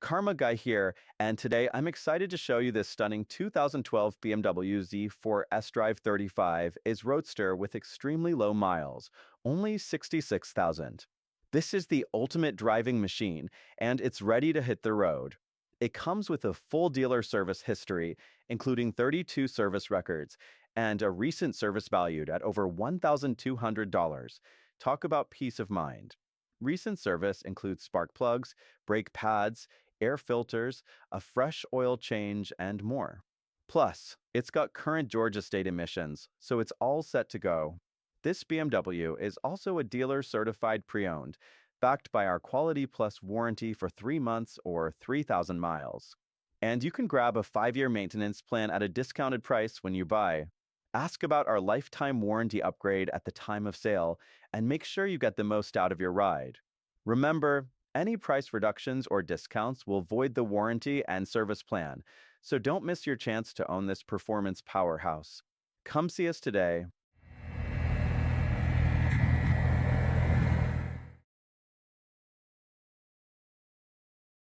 Karma Guy here, and today I'm excited to show you this stunning 2012 BMW Z4 sDrive35 is Roadster with extremely low miles, only 66,000. This is the ultimate driving machine, and it's ready to hit the road. It comes with a full dealer service history, including 32 service records, and a recent service valued at over $1,200. Talk about peace of mind. Recent service includes spark plugs, brake pads, air filters, a fresh oil change, and more. Plus, it's got current Georgia state emissions, so it's all set to go. This BMW is also a dealer certified pre-owned, backed by our Quality Plus warranty for 3 months or 3,000 miles. And you can grab a 5-year maintenance plan at a discounted price when you buy. Ask about our lifetime warranty upgrade at the time of sale, and make sure you get the most out of your ride. Remember, any price reductions or discounts will void the warranty and service plan, so don't miss your chance to own this performance powerhouse. Come see us today.